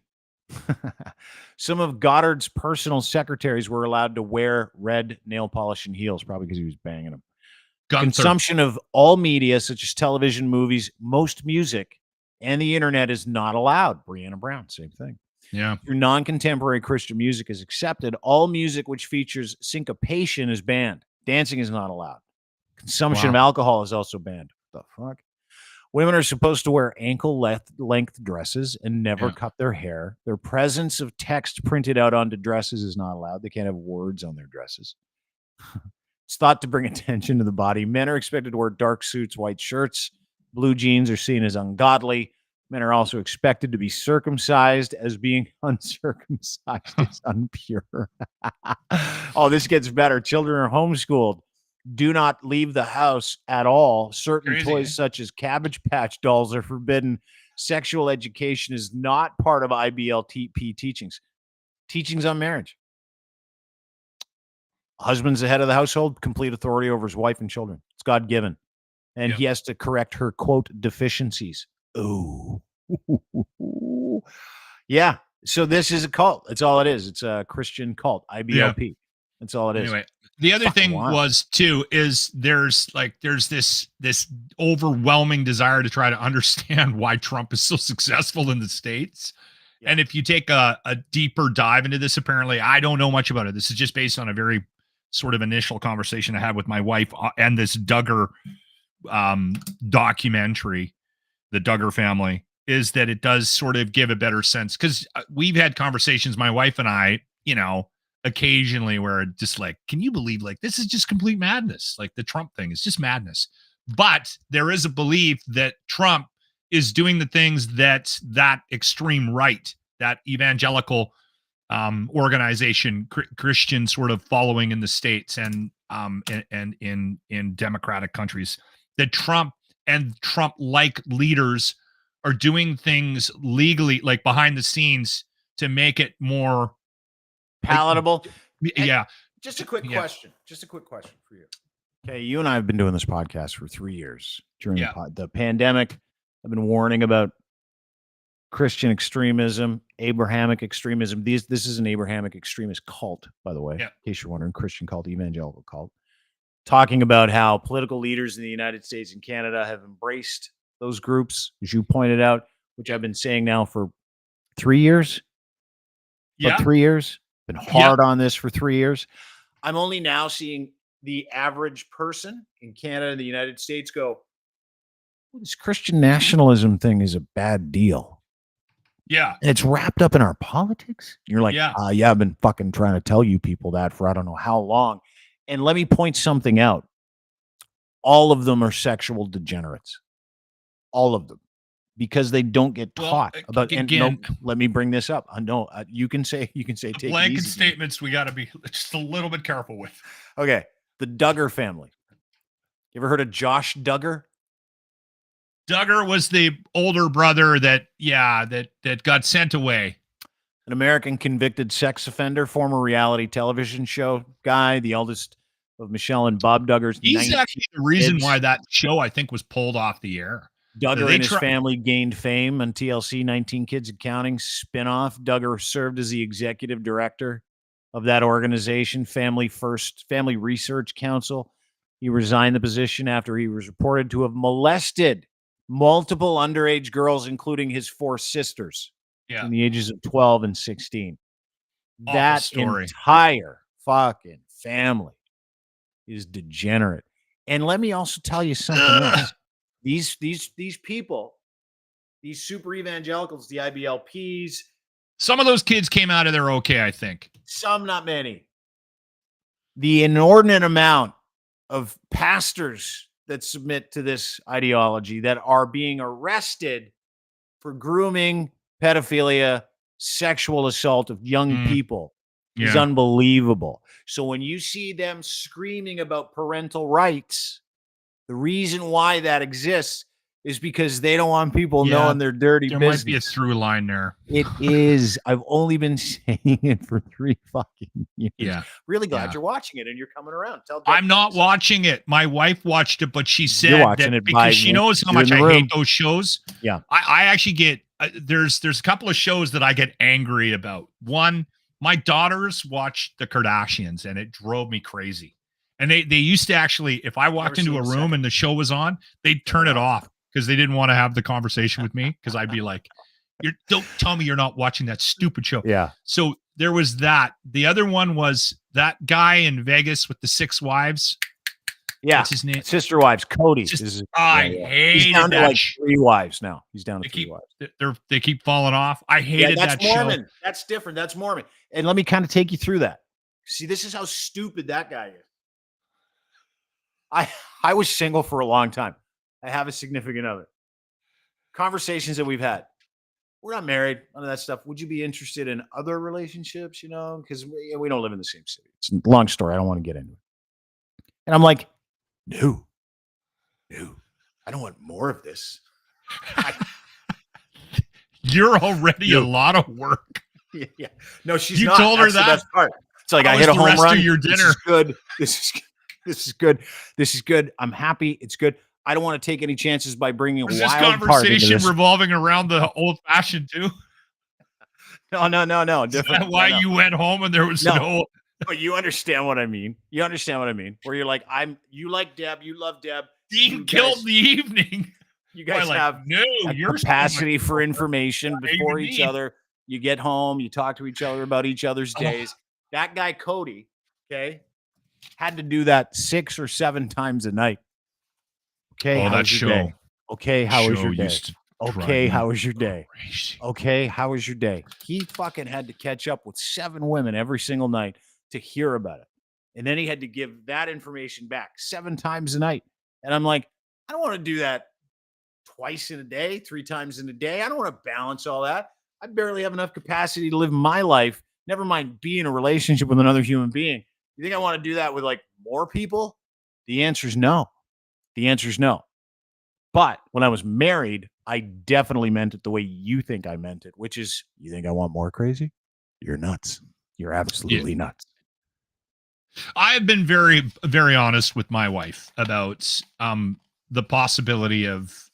Some of Goddard's personal secretaries were allowed to wear red nail polish and heels, probably because he was banging them. Consumption of all media, such as television, movies, most music, and the internet is not allowed. Brianna Brown, same thing. Yeah. Through non-contemporary Christian music is accepted. All music which features syncopation is banned. Dancing is not allowed. Consumption of alcohol is also banned. What the fuck? Women are supposed to wear ankle-length dresses and never cut their hair. Their presence of text printed out onto dresses is not allowed. They can't have words on their dresses. It's thought to bring attention to the body. Men are expected to wear dark suits, white shirts. Blue jeans are seen as ungodly. Men are also expected to be circumcised, as being uncircumcised is impure. Oh, this gets better. Children are homeschooled. Do not leave the house at all. Certain toys such as Cabbage Patch dolls are forbidden. Sexual education is not part of IBLP teachings. Teachings on marriage. Husband's the head of the household, complete authority over his wife and children. It's God-given. And he has to correct her, quote, deficiencies. Oh. Yeah. So this is a cult. That's all it is. It's a Christian cult, IBLP. That's all it is. Anyway, the other thing was too is there's this overwhelming desire to try to understand why Trump is so successful in the States. Yeah. And if you take a deeper dive into this, apparently I don't know much about it. This is just based on a very sort of initial conversation I had with my wife and this Duggar documentary, the Duggar family, is that it does sort of give a better sense, because we've had conversations, my wife and I, occasionally, where just like, can you believe, like, this is just complete madness? Like the Trump thing is just madness. But there is a belief that Trump is doing the things that extreme right, that evangelical organization, Christian sort of following in the States and in democratic countries, that Trump and Trump-like leaders are doing things legally, like behind the scenes, to make it more palatable. Yeah. Just a quick question. Just a quick question for you. Okay, you and I have been doing this podcast for 3 years. During the pandemic, I've been warning about Christian extremism, Abrahamic extremism. This is an Abrahamic extremist cult, by the way, in case you're wondering, Christian cult, evangelical cult. Talking about how political leaders in the United States and Canada have embraced those groups, as you pointed out, which I've been saying now for 3 years. About 3 years. Been hard on this for 3 years. I'm only now seeing the average person in Canada and the United States go, well, this Christian nationalism thing is a bad deal. Yeah. And it's wrapped up in our politics. You're like, I've been fucking trying to tell you people that for I don't know how long. And let me point something out. All of them are sexual degenerates. All of them. Because they don't get taught about. And no, let me bring this up. No, you can say take blanket statements. We got to be just a little bit careful with. Okay, the Duggar family. You ever heard of Josh Duggar? Duggar was the older brother that got sent away. An American convicted sex offender, former reality television show guy, the eldest of Michelle and Bob Duggar's. He's actually the reason why that show, I think, was pulled off the air. Duggar and his family gained fame on TLC 19 Kids and Counting spinoff. Duggar served as the executive director of that organization, Family Research Council. He resigned the position after he was reported to have molested multiple underage girls, including his 4 sisters, in the ages of 12 and 16. Awful that story. Entire fucking family is degenerate. And let me also tell you something else. These people, these super evangelicals, the IBLPs. Some of those kids came out of there okay, I think. Some, not many. The inordinate amount of pastors that submit to this ideology that are being arrested for grooming, pedophilia, sexual assault of young people is unbelievable. So when you see them screaming about parental rights, the reason why that exists is because they don't want people knowing their dirty business. There might be a through line there. It is. I've only been saying it for 3 fucking years. Yeah. Really glad you're watching it and you're coming around. I'm not watching it. My wife watched it, but she said that because she knows how much I hate those shows. Yeah. I actually get, there's a couple of shows that I get angry about. One, my daughters watched the Kardashians and it drove me crazy. And they used to actually, if I walked into a room and the show was on, they'd turn it off because they didn't want to have the conversation with me. Because I'd be like, don't tell me you're not watching that stupid show. Yeah. So there was that. The other one was that guy in Vegas with the 6 wives. Yeah. What's his name? Sister Wives. Cody. I hated He's down to that. like 3 wives now. He's down to 3 wives. They keep falling off. I hated that's that Mormon. show. That's different. That's Mormon. And let me kind of take you through that. See, this is how stupid that guy is. I was single for a long time. I have a significant other. Conversations that we've had. We're not married, none of that stuff. Would you be interested in other relationships, because we don't live in the same city. It's a long story. I don't want to get into it. And I'm like, no, I don't want more of this. You're already a lot of work. Yeah. No, she's you not. told her That's that. The best part. It's like I hit a home run. Your dinner. This is good. This is good. This is good. I'm happy. It's good. I don't want to take any chances by bringing a wild this card into conversation this. revolving around the old fashioned too? No. Different. Is that why you went home and there was no? But you understand what I mean. Where you're like, you like Deb, you love Deb. Dean killed the evening. You guys have capacity for information before each other. You get home, you talk to each other about each other's days. That guy, Cody, had to do that 6 or 7 times a night. Okay, that show. Day? Okay, how was your day? Okay, how was your day? Okay, how was your day? He fucking had to catch up with 7 women every single night to hear about it. And then he had to give that information back 7 times a night. And I'm like, I don't want to do that twice in a day, 3 times in a day. I don't want to balance all that. I barely have enough capacity to live my life. Never mind be in a relationship with another human being. You think I want to do that with like more people? The answer is no. But when I was married, I definitely meant it the way you think I meant it, which is, you think I want more crazy? You're nuts. You're absolutely nuts. I've been very, very honest with my wife about the possibility of,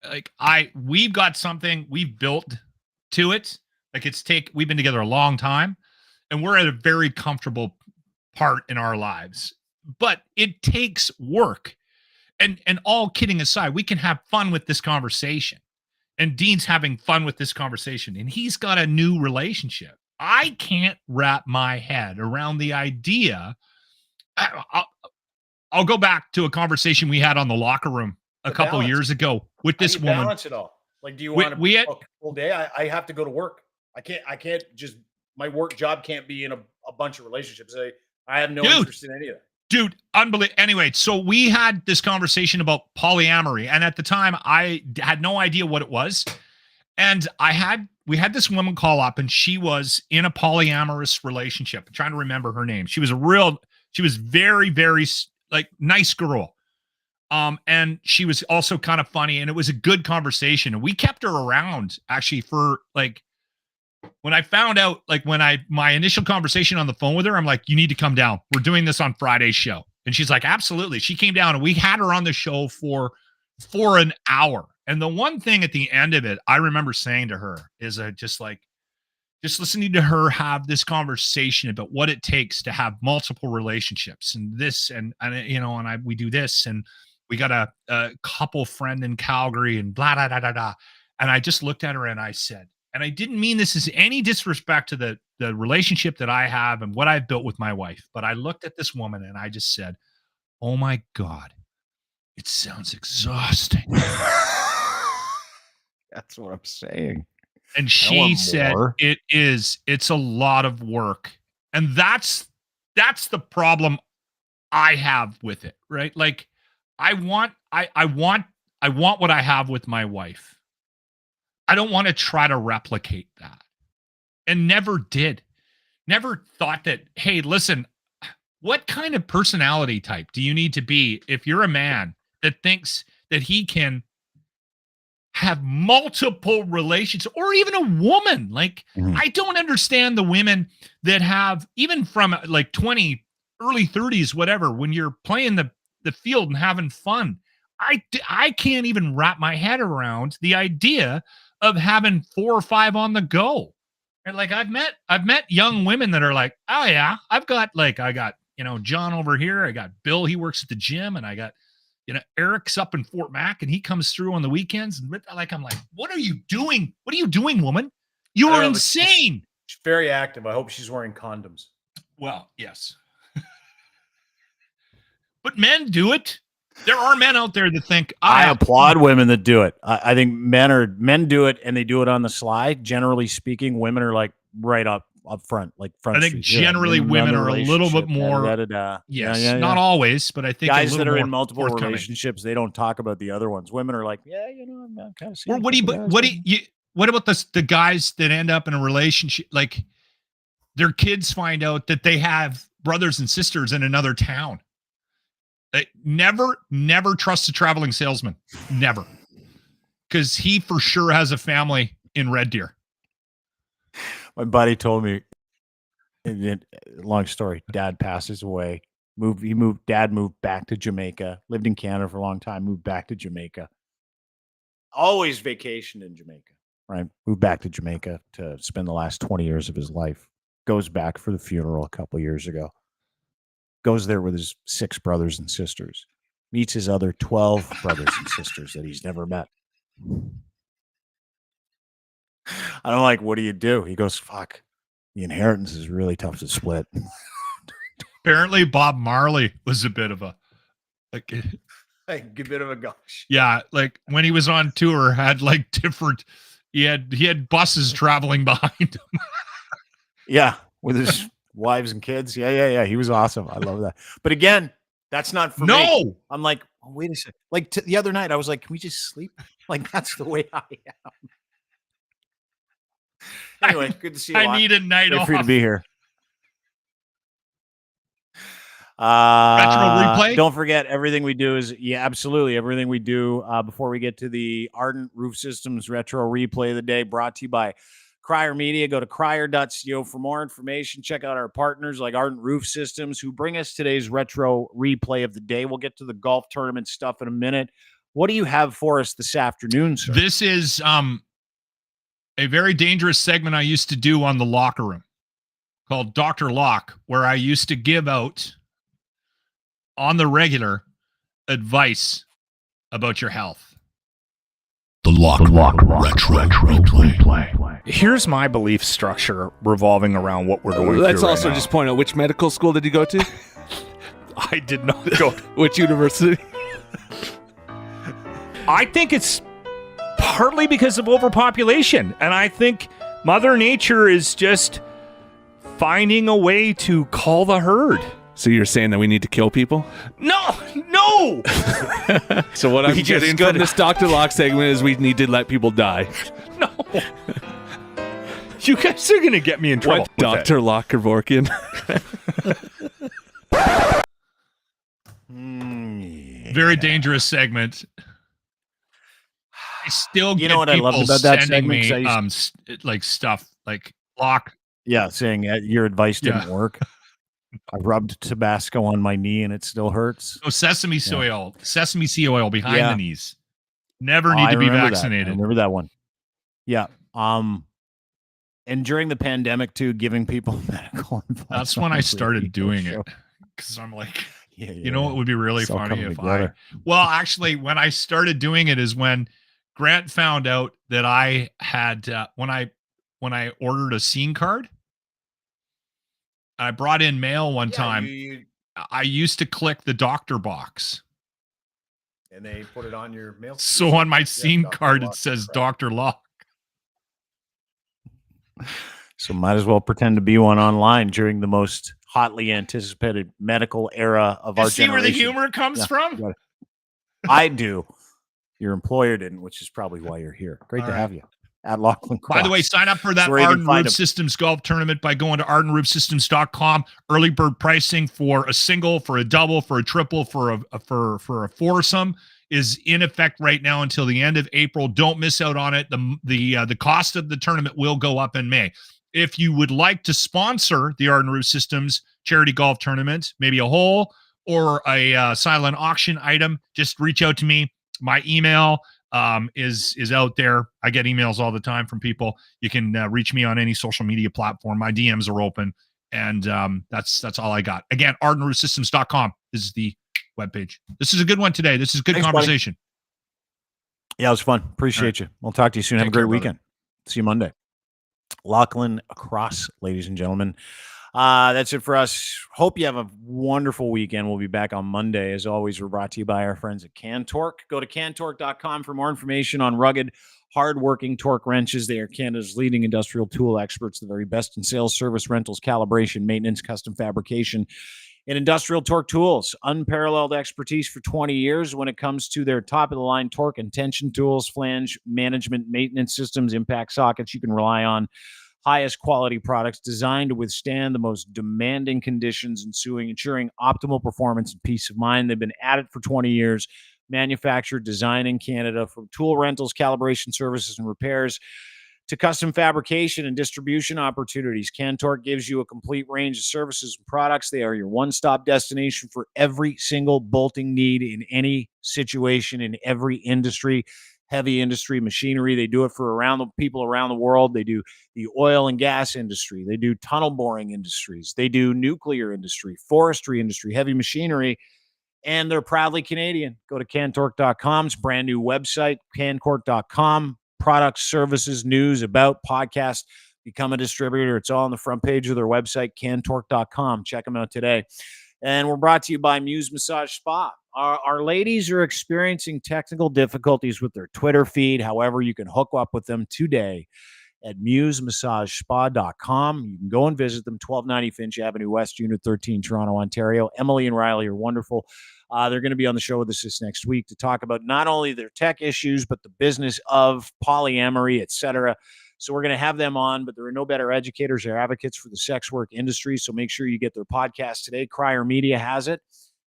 like, we've got something we've built to it. Like, we've been together a long time, and we're at a very comfortable part in our lives, but it takes work. And all kidding aside, we can have fun with this conversation. And Dean's having fun with this conversation, and he's got a new relationship. I can't wrap my head around the idea. I'll go back to a conversation we had on the locker room a couple years ago with this woman. Balance it all. Like, do you want to book a full day? I have to go to work. I can't just, my work job can't be in a bunch of relationships. I have no interest in any of that. Dude, unbelievable. Anyway, so we had this conversation about polyamory, and at the time I had no idea what it was. And we had this woman call up, and she was in a polyamorous relationship. I'm trying to remember her name. She was very, very, like, nice girl. And she was also kind of funny, and it was a good conversation. And we kept her around actually for, like, when I found out, like, my initial conversation on the phone with her, I'm like, you need to come down. We're doing this on Friday's show. And she's like, absolutely. She came down, and we had her on the show for an hour. And the one thing at the end of it, I remember saying to her is just listening to her have this conversation about what it takes to have multiple relationships and this, and we do this, and we got a couple friend in Calgary and blah, blah, blah, blah, blah. And I just looked at her and I said, and I didn't mean this as any disrespect to the relationship that I have and what I've built with my wife, but I looked at this woman and I just said, oh my God, it sounds exhausting. That's what I'm saying. And she said, it's a lot of work. And that's the problem I have with it, right? Like, I want what I have with my wife. I don't want to try to replicate that. And never did. Never thought that, hey, listen, what kind of personality type do you need to be if you're a man that thinks that he can have multiple relations, or even a woman? Like, I don't understand the women that have, even from like 20, early 30s, whatever, when you're playing the field and having fun. I can't even wrap my head around the idea of having 4 or 5 on the go. And like, I've met young women that are like, oh yeah, I got John over here. I got Bill, he works at the gym, and I got, Eric's up in Fort Mac, and he comes through on the weekends. And I'm like, what are you doing? What are you doing, woman? You are insane. She's very active. I hope she's wearing condoms. Well, yes. But men do it. There are men out there that think, I applaud women that do it. I think men do it, and they do it on the sly. Generally speaking, women are like right up front, like front. I think generally women are a little bit more. Yes, not always, but I think guys that are in multiple relationships, they don't talk about the other ones. Women are like, I'm kind of. Or what about the guys that end up in a relationship, like their kids find out that they have brothers and sisters in another town? Never trust a traveling salesman. Never. Because he for sure has a family in Red Deer. My buddy told me, long story, dad passes away. Dad moved back to Jamaica, lived in Canada for a long time, moved back to Jamaica. Always vacationed in Jamaica, right? Moved back to Jamaica to spend the last 20 years of his life. Goes back for the funeral a couple years ago. Goes there with his 6 brothers and sisters, meets his other 12 brothers and sisters that he's never met. I'm like, what do you do? He goes, fuck, the inheritance is really tough to split. Apparently Bob Marley was a bit of a bit of a gosh. Yeah, like when he was on tour, had like different, he had buses traveling behind him. Yeah, with his wives and kids. Yeah. He was awesome. I love that. But again, that's not for me. I'm like, oh, wait a second. Like the other night, I was like, can we just sleep? Like, that's the way I am. Anyway, good to see you. I need a night off. Free to be here. replay. Don't forget, everything we do is absolutely everything we do. Before we get to the Ardent Roof Systems retro replay of the day, brought to you by Crier Media. Go to crier.co for more information. Check out our partners like Ardent Roof Systems, who bring us today's retro replay of the day. We'll get to the golf tournament stuff in a minute. What do you have for us this afternoon, sir? This is a very dangerous segment I used to do on the locker room called Dr. Loc, where I used to give out on the regular advice about your health. The Loc retro replay. Here's my belief structure revolving around what we're going through. Let's also right just point out, which medical school did you go to? I did not go. Which university? I think it's partly because of overpopulation, and I think Mother Nature is just finding a way to call the herd. So you're saying that we need to kill people? No. So what I'm getting from this Dr. Loc segment is we need to let people die. No. You guys are going to get me in trouble. What, Dr. Loc Kevorkian? Very dangerous segment. I still get what I people loved about that sending segment? me like stuff like Loc. Yeah, saying your advice didn't work. I rubbed Tabasco on my knee and it still hurts. Oh, sesame seed oil behind the knees. Never need to be vaccinated. I remember that one. Yeah. And during the pandemic too, giving people medical advice. That's when I started doing it, because I'm like, you know what would be really funny if actually, when I started doing it is when Grant found out that I had when I ordered a scene card. I brought in mail one time. I used to click the doctor box. And they put it on your mail. So on my scene card, it says Dr. Loc. So might as well pretend to be one online during the most hotly anticipated medical era of our generation. See where the humor comes from? I do. Your employer didn't, which is probably why you're here. Great to have you. At Lachlan Cross. By the way, sign up for that Ardent Roof Systems golf tournament by going to ardentroofsystems.com. Early bird pricing for a single, for a double, for a triple, for a foursome is in effect right now until the end of April. Don't miss out on it. The cost of the tournament will go up in May. If you would like to sponsor the Ardent Roof Systems charity golf tournament, maybe a hole or a silent auction item, just reach out to me. My email is out there. I get emails all the time from people. You can reach me on any social media platform. My DMs are open, and that's all I got. Again, ardentroofsystems.com is the webpage. This is a good one today. This is a good conversation. Buddy. Yeah, it was fun. Appreciate you. We'll talk to you soon. Have a great weekend. See you Monday. Lachlan Cross, ladies and gentlemen. That's it for us. Hope you have a wonderful weekend. We'll be back on Monday. As always, we're brought to you by our friends at Cantork. Go to cantork.com for more information on rugged, hardworking torque wrenches. They are Canada's leading industrial tool experts, the very best in sales, service, rentals, calibration, maintenance, custom fabrication, and industrial torque tools. Unparalleled expertise for 20 years when it comes to their top-of-the-line torque and tension tools, flange management, maintenance systems, impact sockets you can rely on. Highest quality products designed to withstand the most demanding conditions, ensuring optimal performance and peace of mind. They've been at it for 20 years. Manufactured, designed in Canada, from tool rentals, calibration services, and repairs to custom fabrication and distribution opportunities. Cantork gives you a complete range of services and products. They are your one-stop destination for every single bolting need in any situation, in every industry. Heavy industry machinery. They do it for people around the world. They do the oil and gas industry. They do tunnel boring industries. They do nuclear industry, forestry industry, heavy machinery, and they're proudly Canadian. Go to cantork.com. It's a brand new website, cantork.com. Products, services, news, about, podcast. Become a distributor. It's all on the front page of their website, cantork.com. Check them out today. And we're brought to you by Muse Massage Spa. Our ladies are experiencing technical difficulties with their Twitter feed. However, you can hook up with them today at musemassagespa.com. You can go and visit them, 1290 Finch Avenue West, Unit 13, Toronto, Ontario. Emily and Riley are wonderful. They're going to be on the show with us this next week to talk about not only their tech issues, but the business of polyamory, etc. So we're going to have them on, but there are no better educators or advocates for the sex work industry. So make sure you get their podcast today. Crier Media has it.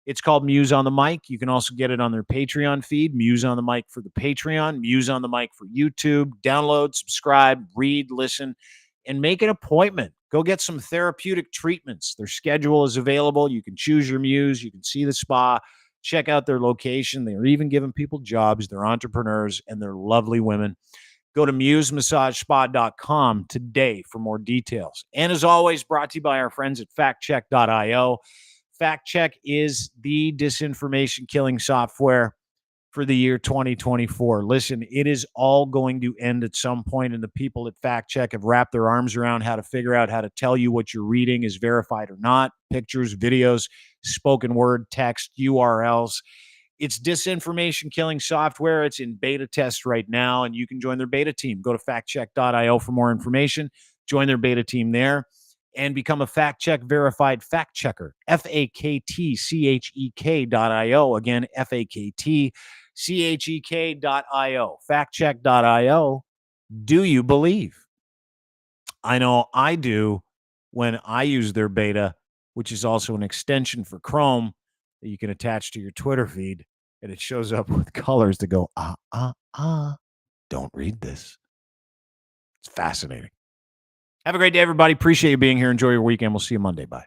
It's called Muse on the Mic. You can also get it on their Patreon feed, Muse on the Mic for the Patreon, Muse on the Mic for YouTube. Download, subscribe, read, listen, and make an appointment. Go get some therapeutic treatments. Their schedule is available. You can choose your muse. You can see the spa. Check out their location. They're even giving people jobs. They're entrepreneurs, and they're lovely women. Go to musemassagespa.com today for more details. And as always, brought to you by our friends at factcheck.io. FactCheck is the disinformation killing software for the year 2024. Listen, it is all going to end at some point, and the people at FactCheck have wrapped their arms around how to figure out how to tell you what you're reading is verified or not. Pictures, videos, spoken word, text, URLs. It's disinformation killing software. It's in beta test right now, and you can join their beta team. Go to factcheck.io for more information. Join their beta team there and become a FactCheck verified fact checker. FAKTCHEK.io. Again, FAKTCHEK.io. Factcheck.io. Do you believe? I know I do when I use their beta, which is also an extension for Chrome that you can attach to your Twitter feed, and it shows up with colors that go, don't read this. It's fascinating. Have a great day, everybody. Appreciate you being here. Enjoy your weekend. We'll see you Monday. Bye.